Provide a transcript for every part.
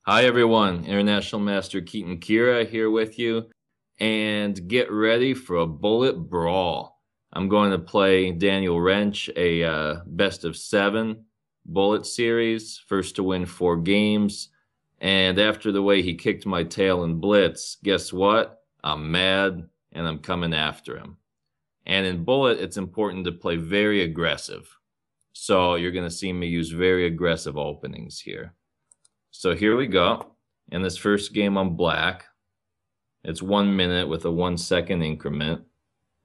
Hi everyone, International Master Keaton Kira here with you, and get ready for a bullet brawl. I'm going to play DanielRensch, a best of 7 bullet series, first to win 4 games, and after the way he kicked my tail in Blitz, guess what? I'm mad, and I'm coming after him. And in bullet, it's important to play very aggressive. So you're going to see me use very aggressive openings here. So here we go. In this first game, I'm black. It's 1 minute with a 1 second increment.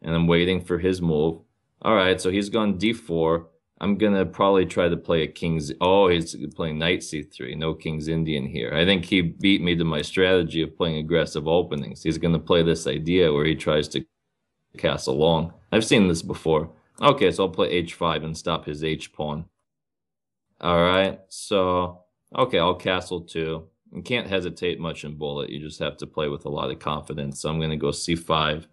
And I'm waiting for his move. All right, so he's gone d4. I'm going to probably try to play a king's... Oh, he's playing knight c3. No king's Indian here. I think he beat me to my strategy of playing aggressive openings. He's going to play this idea where he tries to castle long. I've seen this before. Okay, so I'll play h5 and stop his h-pawn. All right, so... Okay, I'll castle too. You can't hesitate much in bullet. You just have to play with a lot of confidence. So I'm going to go c5.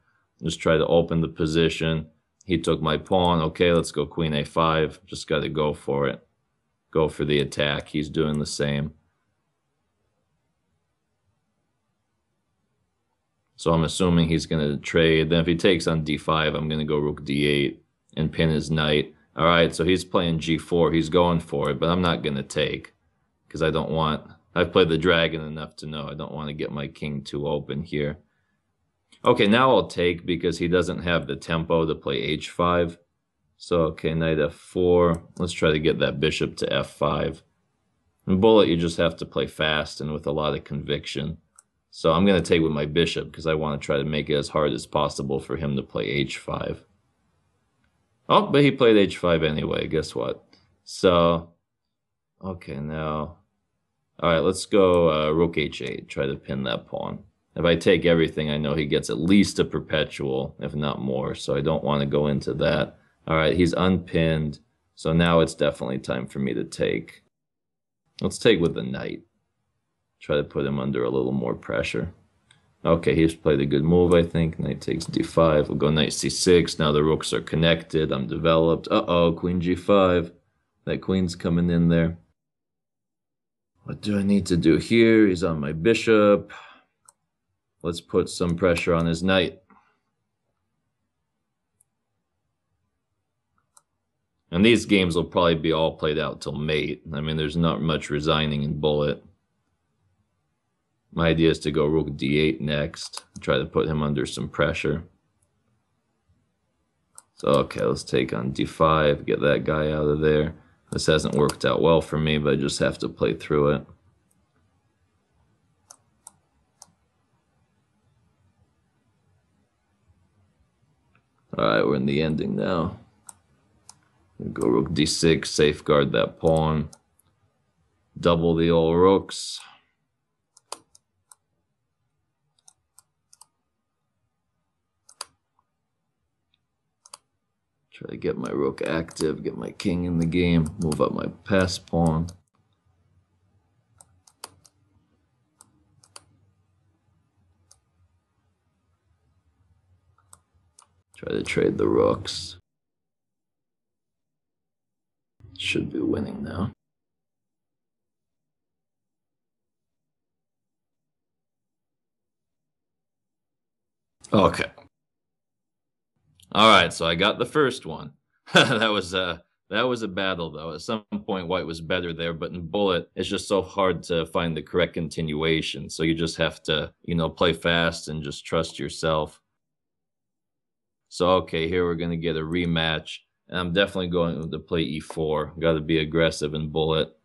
Just try to open the position. He took my pawn. Okay, let's go queen a5. Just got to go for it. Go for the attack. He's doing the same. So I'm assuming he's going to trade. Then if he takes on d5, I'm going to go rook d8 and pin his knight. All right, so he's playing g4. He's going for it, but I'm not going to take. Because I don't want... I've played the dragon enough to know I don't want to get my king too open here. Okay, now I'll take because he doesn't have the tempo to play h5. So, okay, knight f4. Let's try to get that bishop to f5. In bullet, you just have to play fast and with a lot of conviction. So I'm going to take with my bishop because I want to try to make it as hard as possible for him to play h5. Oh, but he played h5 anyway. Guess what? So, okay, now... All right, let's go rook h8, try to pin that pawn. If I take everything, I know he gets at least a perpetual, if not more, so I don't want to go into that. All right, he's unpinned, so now it's definitely time for me to take. Let's take with the knight. Try to put him under a little more pressure. Okay, he's played a good move, I think. Knight takes d5. We'll go knight c6. Now the rooks are connected. I'm developed. Uh-oh, queen g5. That queen's coming in there. What do I need to do here? He's on my bishop. Let's put some pressure on his knight. And these games will probably be all played out till mate. I mean, there's not much resigning in bullet. My idea is to go rook d8 next. Try to put him under some pressure. So, okay, let's take on d5. Get that guy out of there. This hasn't worked out well for me, but I just have to play through it. All right, we're in the ending now. Go rook d6, safeguard that pawn. Double the old rooks. Try to get my rook active, get my king in the game, move up my pass pawn. Try to trade the rooks. Should be winning now. Okay. All right, so I got the first one. that was a battle, though. At some point, white was better there, but in bullet, it's just so hard to find the correct continuation. So you just have to, play fast and just trust yourself. So, okay, here we're going to get a rematch. And I'm definitely going to play e4. Got to be aggressive in bullet.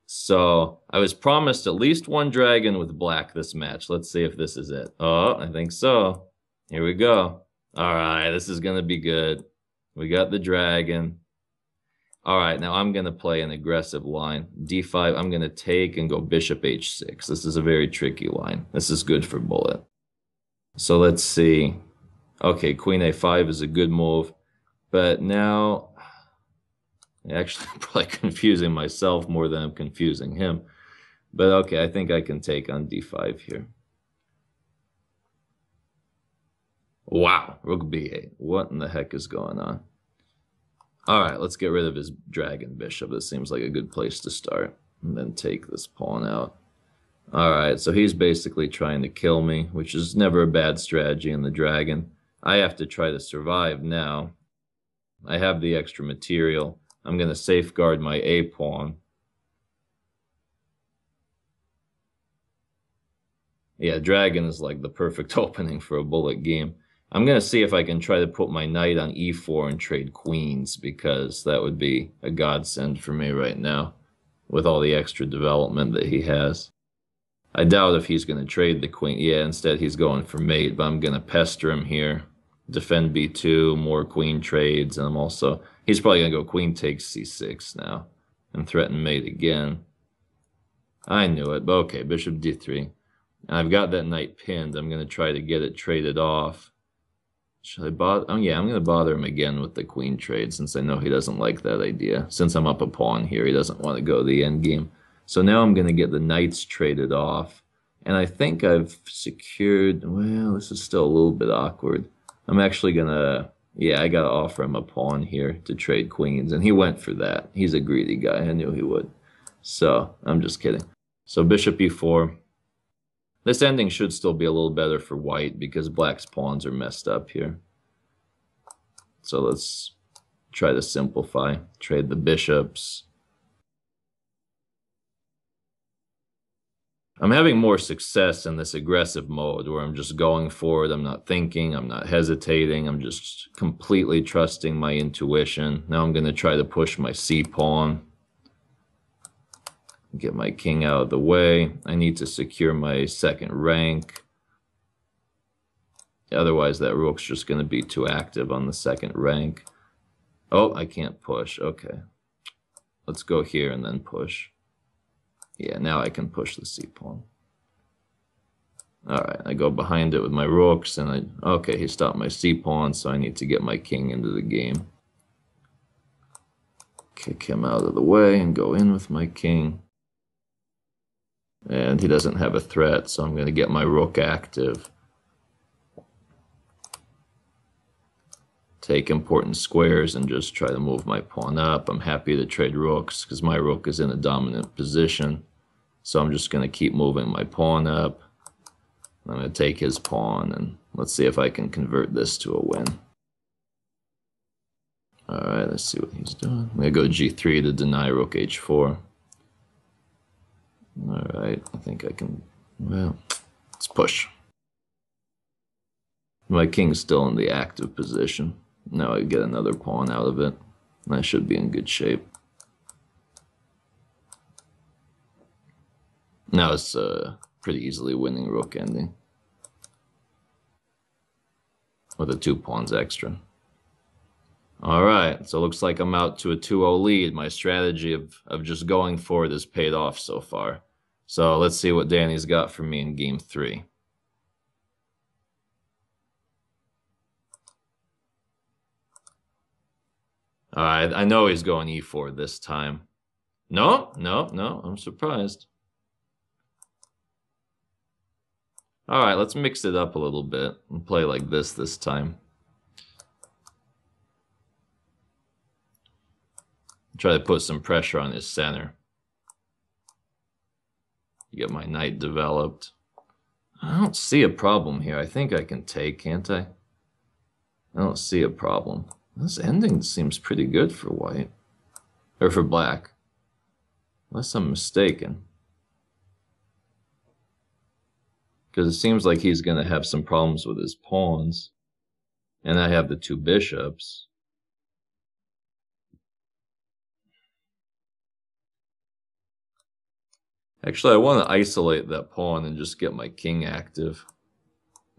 So I was promised at least one dragon with black this match. Let's see if this is it. Oh, I think so. Here we go. All right, this is going to be good. We got the dragon. All right, now I'm going to play an aggressive line. d5, I'm going to take and go bishop h6. This is a very tricky line. This is good for bullet. So let's see. Okay, queen a5 is a good move. But now, actually, I'm probably confusing myself more than I'm confusing him. But okay, I think I can take on d5 here. Wow, rook b8. What in the heck is going on? All right, let's get rid of his dragon bishop. This seems like a good place to start. And then take this pawn out. Alright, so he's basically trying to kill me, which is never a bad strategy in the dragon. I have to try to survive now. I have the extra material. I'm going to safeguard my A pawn. Yeah, dragon is like the perfect opening for a bullet game. I'm going to see if I can try to put my knight on e4 and trade queens, because that would be a godsend for me right now with all the extra development that he has. I doubt if he's going to trade the queen. Yeah, instead he's going for mate, but I'm going to pester him here. Defend b2, more queen trades, and I'm also... He's probably going to go queen takes c6 now and threaten mate again. I knew it, but okay, bishop d3. And I've got that knight pinned. I'm going to try to get it traded off. Should I bother? Oh, yeah, I'm going to bother him again with the queen trade, since I know he doesn't like that idea. Since I'm up a pawn here, he doesn't want to go the endgame. So now I'm going to get the knights traded off. And I think I've secured... Well, this is still a little bit awkward. I'm actually going to... Yeah, I got to offer him a pawn here to trade queens. And he went for that. He's a greedy guy. I knew he would. So, I'm just kidding. So bishop e4. This ending should still be a little better for white because black's pawns are messed up here. So let's try to simplify. Trade the bishops. I'm having more success in this aggressive mode where I'm just going for it. I'm not thinking. I'm not hesitating. I'm just completely trusting my intuition. Now I'm going to try to push my c-pawn. Get my king out of the way. I need to secure my second rank. Otherwise, that rook's just going to be too active on the second rank. Oh, I can't push. Okay. Let's go here and then push. Yeah, now I can push the c-pawn. Alright, I go behind it with my rooks, and okay, he stopped my c-pawn, so I need to get my king into the game. Kick him out of the way and go in with my king. And he doesn't have a threat, so I'm going to get my rook active. Take important squares and just try to move my pawn up. I'm happy to trade rooks because my rook is in a dominant position. So I'm just going to keep moving my pawn up. I'm going to take his pawn, and let's see if I can convert this to a win. Alright, let's see what he's doing. I'm going to go g3 to deny rook h4. Alright, I think I can... Well, let's push. My king's still in the active position. Now I get another pawn out of it. I should be in good shape. Now it's a pretty easily winning rook ending. With the 2 pawns extra. Alright, so it looks like I'm out to a 2-0 lead. My strategy of just going for it has paid off so far. So let's see what Danny's got for me in game 3. Alright, I know he's going e4 this time. No, I'm surprised. Alright, let's mix it up a little bit and play like this time. Try to put some pressure on his center. Get my knight developed. I don't see a problem here. I think I can take, can't I? I don't see a problem. This ending seems pretty good for white. Or for black. Unless I'm mistaken. Because it seems like he's going to have some problems with his pawns. And I have the 2 bishops. Actually, I want to isolate that pawn and just get my king active.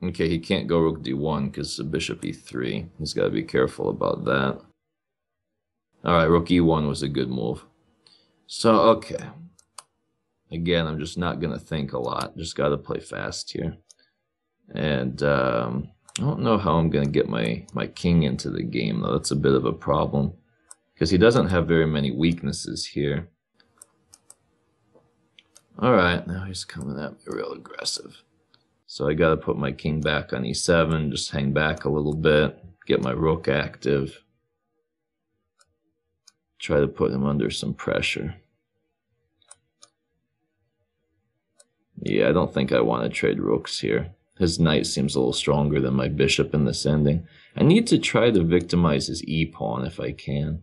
Okay, he can't go rook d1 because bishop e3. He's got to be careful about that. Alright, rook e1 was a good move. So, okay. Again, I'm just not going to think a lot. Just got to play fast here. And I don't know how I'm going to get my king into the game, though. That's a bit of a problem. Because he doesn't have very many weaknesses here. Alright, now he's coming at me real aggressive. So I gotta put my king back on e7, just hang back a little bit, get my rook active. Try to put him under some pressure. Yeah, I don't think I want to trade rooks here. His knight seems a little stronger than my bishop in this ending. I need to try to victimize his e-pawn if I can.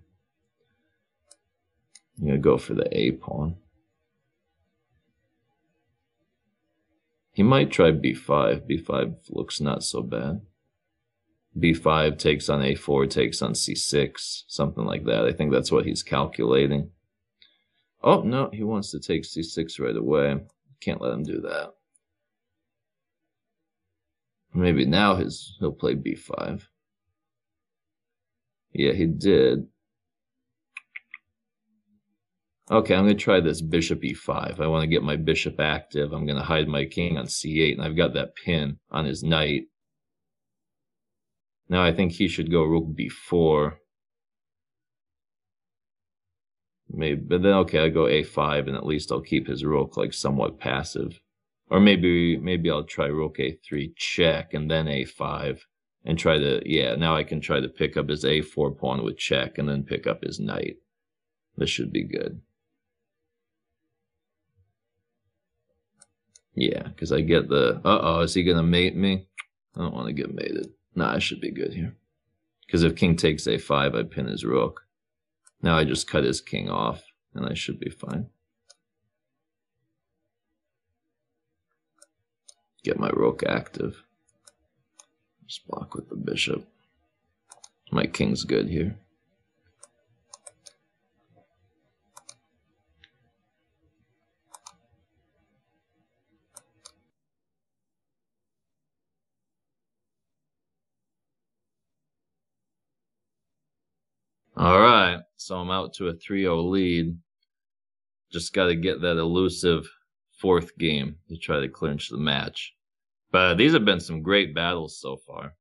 I'm going to go for the a-pawn. He might try b5. b5 looks not so bad. b5 takes on a4, takes on c6, something like that. I think that's what he's calculating. Oh, no, he wants to take c6 right away. Can't let him do that. Maybe now he'll play b5. Yeah, he did. Okay, I'm going to try this bishop e5. I want to get my bishop active. I'm going to hide my king on c8, and I've got that pin on his knight. Now I think he should go rook b4. Maybe, but then, okay, I go a5, and at least I'll keep his rook like somewhat passive. Or maybe I'll try rook a3 check, and then a5, and try to, yeah, now I can try to pick up his a4 pawn with check, and then pick up his knight. This should be good. Yeah, because I get the... Uh-oh, is he going to mate me? I don't want to get mated. Nah, I should be good here. Because if king takes a5, I pin his rook. Now I just cut his king off, and I should be fine. Get my rook active. Just block with the bishop. My king's good here. All right, so I'm out to a 3-0 lead. Just got to get that elusive fourth game to try to clinch the match. But these have been some great battles so far.